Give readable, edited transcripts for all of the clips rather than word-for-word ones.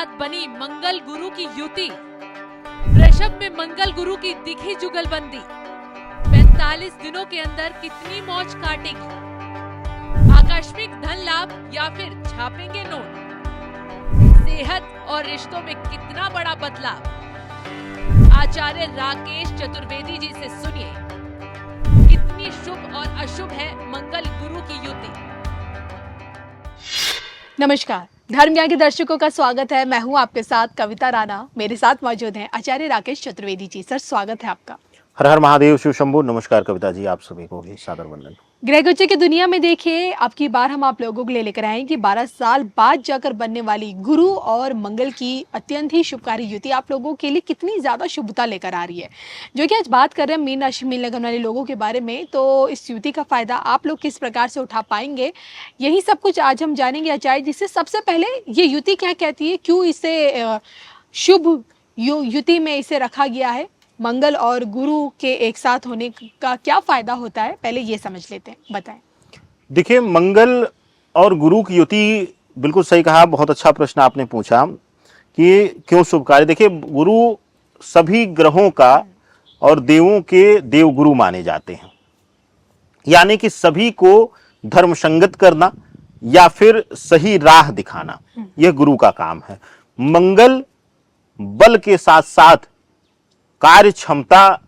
साथ बनी मंगल गुरु की युति। वृषभ में मंगल गुरु की दिखी जुगलबंदी 45 दिनों के अंदर कितनी मौज काटेगी? आकस्मिक धन लाभ या फिर छापेंगे नोट? सेहत और रिश्तों में कितना बड़ा बदलाव? आचार्य राकेश चतुर्वेदी जी से सुनिए, कितनी शुभ और अशुभ है मंगल गुरु की युति। नमस्कार, धर्म ज्ञान के दर्शकों का स्वागत है। मैं हूं आपके साथ कविता राणा। मेरे साथ मौजूद हैं आचार्य राकेश चतुर्वेदी जी। सर, स्वागत है आपका। हर हर महादेव, शिव शंभू। नमस्कार कविता जी, आप सभी को भी सादर वंदन। ग्रह गोचर की दुनिया में देखिए, अब की बार हम आप लोगों को लेकर आए हैं कि 12 साल बाद जाकर बनने वाली गुरु और मंगल की अत्यंत ही शुभकारी युति आप लोगों के लिए कितनी ज्यादा शुभता लेकर आ रही है। जो कि आज बात कर रहे हैं मीन राशि में लगने वाले लोगों के बारे में, तो इस युति का फायदा आप लोग किस प्रकार से उठा पाएंगे, यही सब कुछ आज हम जानेंगे आचार्य जी से। सबसे पहले ये युति क्या कहती है, क्यों इसे शुभ युति में इसे रखा गया है, मंगल और गुरु के एक साथ होने का क्या फायदा होता है, पहले ये समझ लेते हैं, बताएं। देखिए, मंगल और गुरु की युति, बिल्कुल सही कहा, बहुत अच्छा प्रश्न आपने पूछा कि क्यों शुभकारी। देखिए, गुरु सभी ग्रहों का और देवों के देव गुरु माने जाते हैं, यानी कि सभी को धर्म संगत करना या फिर सही राह दिखाना, यह गुरु का काम है। मंगल बल के साथ साथ कार्य क्षमता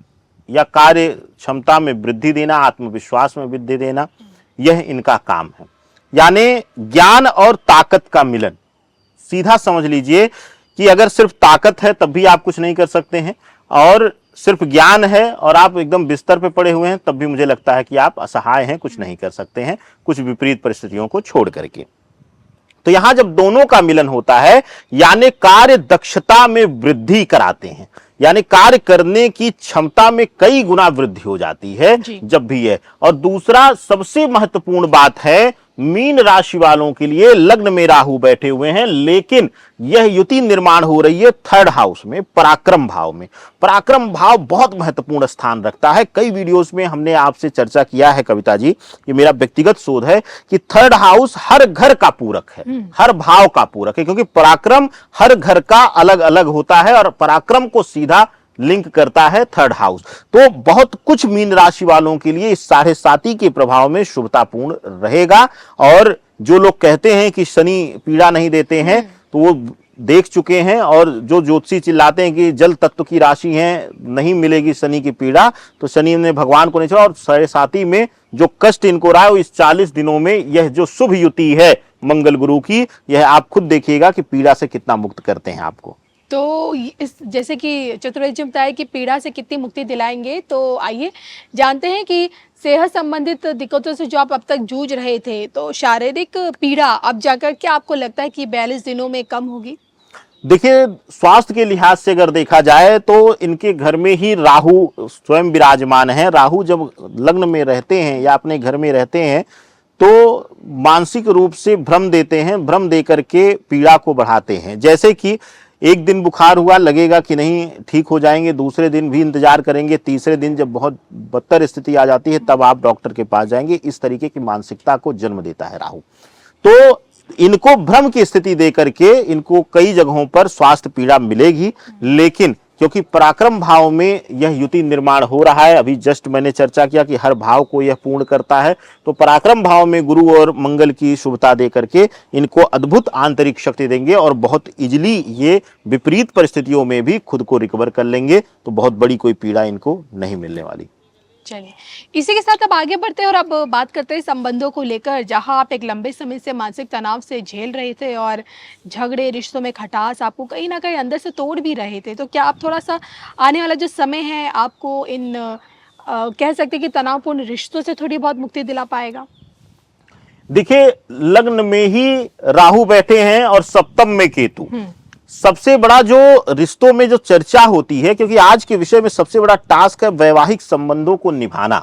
या कार्य क्षमता में वृद्धि देना, आत्मविश्वास में वृद्धि देना, यह इनका काम है। यानी ज्ञान और ताकत का मिलन। सीधा समझ लीजिए कि अगर सिर्फ ताकत है तब भी आप कुछ नहीं कर सकते हैं, और सिर्फ ज्ञान है और आप एकदम बिस्तर पे पड़े हुए हैं तब भी मुझे लगता है कि आप असहाय हैं, कुछ नहीं कर सकते हैं, कुछ विपरीत परिस्थितियों को छोड़ करके। तो यहां जब दोनों का मिलन होता है, यानी कार्य दक्षता में वृद्धि कराते हैं, यानी कार्य करने की क्षमता में कई गुना वृद्धि हो जाती है जब भी है। और दूसरा सबसे महत्वपूर्ण बात है, मीन राशि वालों के लिए लग्न में राहु बैठे हुए हैं, लेकिन यह युति निर्माण हो रही है 3rd हाउस में, पराक्रम भाव में। पराक्रम भाव बहुत महत्वपूर्ण स्थान रखता है। कई वीडियोस में हमने आपसे चर्चा किया है कविता जी, ये मेरा व्यक्तिगत शोध है कि 3rd हाउस हर घर का पूरक है, हर भाव का पूरक है, क्योंकि पराक्रम हर घर का अलग अलग होता है और पराक्रम को सीधा लिंक करता है 3rd हाउस। तो बहुत कुछ मीन राशि वालों के लिए इस 7.5 के प्रभाव में शुभतापूर्ण रहेगा। और जो लोग कहते हैं कि शनि पीड़ा नहीं देते हैं, तो वो देख चुके हैं, और जो ज्योतिषी चिल्लाते हैं कि जल तत्व की राशि है, नहीं मिलेगी शनि की पीड़ा, तो शनि ने भगवान को नहीं छोड़ा। और 7.5 में जो कष्ट इनको रहा है, वो इस 40 दिनों में यह जो शुभ युति है मंगल गुरु की, यह आप खुद देखिएगा कि पीड़ा से कितना मुक्त करते हैं आपको। तो इस जैसे कि चतुर्वेदी जी बताया कि पीड़ा से कितनी मुक्ति दिलाएंगे, तो आइए जानते हैं कि सेहत संबंधित दिक्कतों से जो आप अब तक जूझ रहे थे, तो शारीरिक पीड़ा अब जाकर क्या आपको लगता है कि 42 दिनों में कम होगी? देखिए, स्वास्थ्य के लिहाज से अगर देखा जाए तो इनके घर में ही राहु स्वयं विराजमान है। राहु जब लग्न में रहते हैं या अपने घर में रहते हैं तो मानसिक रूप से भ्रम देते हैं, भ्रम दे करके पीड़ा को बढ़ाते हैं। जैसे कि एक दिन बुखार हुआ, लगेगा कि नहीं ठीक हो जाएंगे, दूसरे दिन भी इंतजार करेंगे, तीसरे दिन जब बहुत बदतर स्थिति आ जाती है तब आप डॉक्टर के पास जाएंगे। इस तरीके की मानसिकता को जन्म देता है राहु। तो इनको भ्रम की स्थिति दे करके इनको कई जगहों पर स्वास्थ्य पीड़ा मिलेगी, लेकिन क्योंकि पराक्रम भाव में यह युति निर्माण हो रहा है, अभी जस्ट मैंने चर्चा किया कि हर भाव को यह पूर्ण करता है, तो पराक्रम भाव में गुरु और मंगल की शुभता दे करके इनको अद्भुत आंतरिक शक्ति देंगे और बहुत इजीली ये विपरीत परिस्थितियों में भी खुद को रिकवर कर लेंगे। तो बहुत बड़ी कोई पीड़ा इनको नहीं मिलने वाली। चलिए, इसी के साथ अब आगे बढ़ते हैं और अब बात करते हैं संबंधों को लेकर। जहां आप एक लंबे समय से मानसिक तनाव से झेल रहे थे और झगड़े, रिश्तों में खटास आपको कहीं ना कहीं अंदर से तोड़ भी रहे थे, तो क्या आप थोड़ा सा आने वाला जो समय है आपको इन कह सकते हैं कि तनावपूर्ण रिश्तों से थोड़ी बहुत मुक्ति दिला पाएगा? देखिए, लग्न में ही राहु बैठे हैं और सप्तम में केतु। सबसे बड़ा जो रिश्तों में जो चर्चा होती है, क्योंकि आज के विषय में सबसे बड़ा टास्क है वैवाहिक संबंधों को निभाना।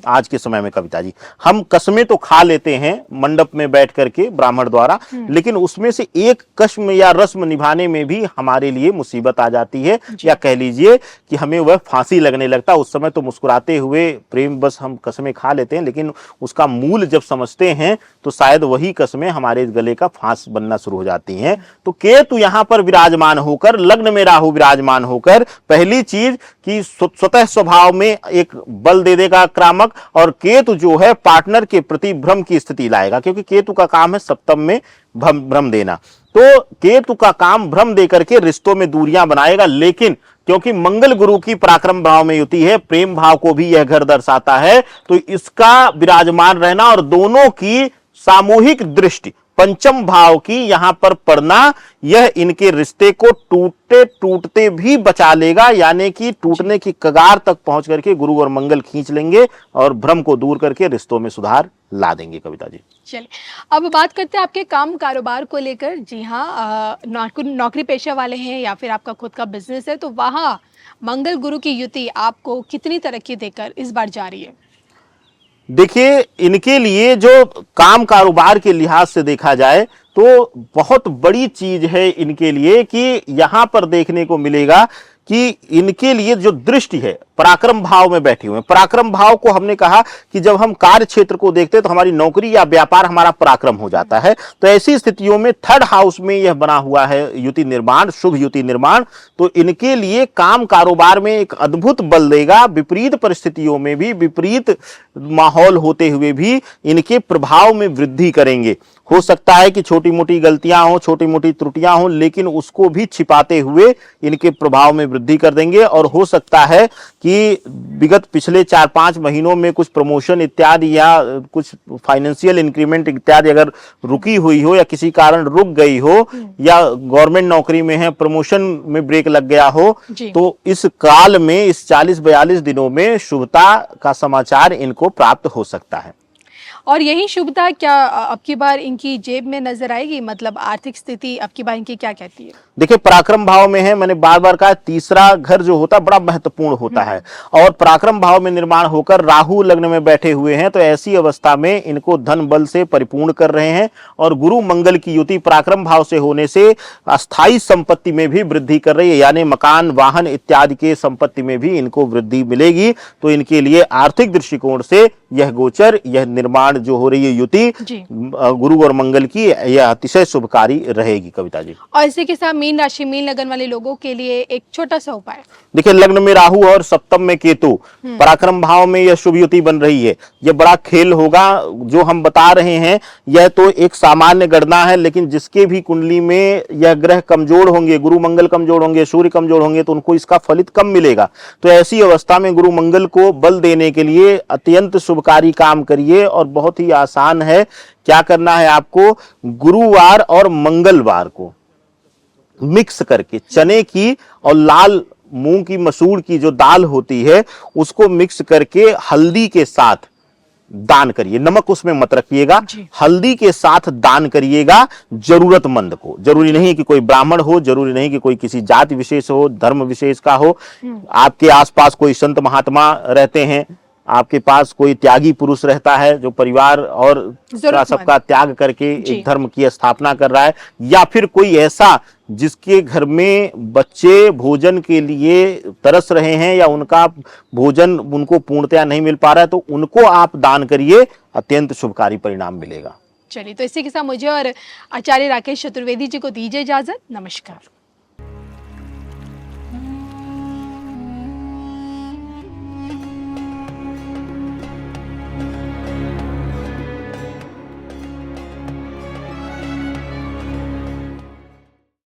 आज के समय में कविता जी, हम कसमें तो खा लेते हैं मंडप में बैठ करके ब्राह्मण द्वारा, लेकिन उसमें से एक कस्म या रस्म निभाने में भी हमारे लिए मुसीबत आ जाती है, या कह लीजिए कि हमें वह फांसी लगने लगता। उस समय तो मुस्कुराते हुए प्रेम बस हम कसमें खा लेते हैं, लेकिन उसका मूल जब समझते हैं तो शायद वही कसमें हमारे गले का फांस बनना शुरू हो जाती हैं। तो केतु यहाँ पर विराज विराजमान होकर, लग्न में राहु विराजमान होकर, पहली चीज कि स्वतः स्वभाव में एक बल दे देगा आक्रामक, और केतु जो है पार्टनर के प्रति भ्रम की स्थिति लाएगा, क्योंकि केतु का काम है सप्तम में भ्रम देना। तो केतु का काम भ्रम देकर के रिश्तों में दूरियां बनाएगा। लेकिन क्योंकि मंगल गुरु की पराक्रम भाव में युति है, प्रेम भाव को भी यह घर दर्शाता है, तो इसका विराजमान रहना और दोनों की सामूहिक दृष्टि पंचम भाव की यहां पर पड़ना, यह इनके रिश्ते को टूटते भी बचा लेगा, यानी कि टूटने की कगार तक पहुंच करके गुरु और मंगल खींच लेंगे और भ्रम को दूर करके रिश्तों में सुधार ला देंगे। कविता जी, चलिए अब बात करते हैं आपके काम कारोबार को लेकर। जी हाँ, नौकरी पेशा वाले हैं या फिर आपका खुद का बिजनेस है, तो वहाँ मंगल गुरु की युति आपको कितनी तरक्की देकर इस बार जा रही है? देखिए, इनके लिए जो काम कारोबार के लिहाज से देखा जाए तो बहुत बड़ी चीज है इनके लिए कि यहां पर देखने को मिलेगा कि इनके लिए जो दृष्टि है पराक्रम भाव में बैठे हुए हैं। पराक्रम भाव को हमने कहा कि जब हम कार्य क्षेत्र को देखते हैं तो हमारी नौकरी या व्यापार हमारा पराक्रम हो जाता है। तो ऐसी स्थितियों में थर्ड हाउस में यह बना हुआ है युति निर्माण, शुभ युति निर्माण, तो इनके लिए काम कारोबार में एक अद्भुत बल देगा। विपरीत परिस्थितियों में भी, विपरीत माहौल होते हुए भी इनके प्रभाव में वृद्धि करेंगे। हो सकता है कि छोटी मोटी गलतियां हो, छोटी मोटी त्रुटियां हो, लेकिन उसको भी छिपाते हुए इनके प्रभाव में वृद्धि कर देंगे। और हो सकता है कि विगत पिछले 4-5 महीनों में कुछ प्रमोशन इत्यादि या कुछ फाइनेंशियल इंक्रीमेंट इत्यादि अगर रुकी हुई हो या किसी कारण रुक गई हो, या गवर्नमेंट नौकरी में है प्रमोशन में ब्रेक लग गया हो, तो इस काल में, इस 40-42 दिनों में शुभता का समाचार इनको प्राप्त हो सकता है। और यही शुभता क्या अब की बार इनकी जेब में नजर आएगी? मतलब आर्थिक स्थिति अब की बार इनकी क्या कहती है? देखिए, पराक्रम भाव में है, मैंने बार बार कहा, तीसरा घर जो होता है बड़ा महत्वपूर्ण होता है, और पराक्रम भाव में निर्माण होकर राहु लग्न में बैठे हुए हैं। तो ऐसी अवस्था में इनको धन बल से परिपूर्ण कर रहे हैं। और गुरु मंगल की युति पराक्रम भाव से होने से अस्थायी संपत्ति में भी वृद्धि कर रही है, यानी मकान, वाहन इत्यादि के संपत्ति में भी इनको वृद्धि मिलेगी। तो इनके लिए आर्थिक दृष्टिकोण से यह गोचर, यह निर्माण जो हो रही है युति गुरु और मंगल की, यह अतिशय शुभकारी रहेगी। कविता जी, और इसी के साथ मीन राशि, मीन लगन वाले लोगों के लिए एक छोटा सा उपाय। देखिए, लग्न में राहु और सप्तम में केतु, पराक्रम भाव में यह शुभ युति बन रही है। यह बड़ा खेल होगा। जो हम बता रहे हैं यह तो एक सामान्य गणना है, लेकिन जिसके भी कुंडली में यह ग्रह कमजोर होंगे, गुरु मंगल कमजोर होंगे, सूर्य कमजोर होंगे, तो उनको इसका फलित कम मिलेगा। तो ऐसी अवस्था में गुरु मंगल को बल देने के लिए अत्यंत शुभकारी काम करिए, और बहुत ही आसान है। क्या करना है आपको? गुरुवार और मंगलवार को मिक्स करके चने की और लाल मूंग की, मसूर की जो दाल होती है, उसको मिक्स करके हल्दी के साथ दान करिए। नमक उसमें मत रखिएगा, हल्दी के साथ दान करिएगा जरूरतमंद को। जरूरी नहीं कि कोई ब्राह्मण हो, जरूरी नहीं कि कोई किसी जाति विशेष हो, धर्म विशेष का हो। आपके आसपास कोई संत महात्मा रहते हैं, आपके पास कोई त्यागी पुरुष रहता है जो परिवार और सबका त्याग करके एक धर्म की स्थापना कर रहा है, या फिर कोई ऐसा जिसके घर में बच्चे भोजन के लिए तरस रहे हैं या उनका भोजन उनको पूर्णतया नहीं मिल पा रहा है, तो उनको आप दान करिए, अत्यंत शुभकारी परिणाम मिलेगा। चलिए, तो इसी के साथ मुझे और आचार्य राकेश चतुर्वेदी जी को दीजिए इजाजत। नमस्कार।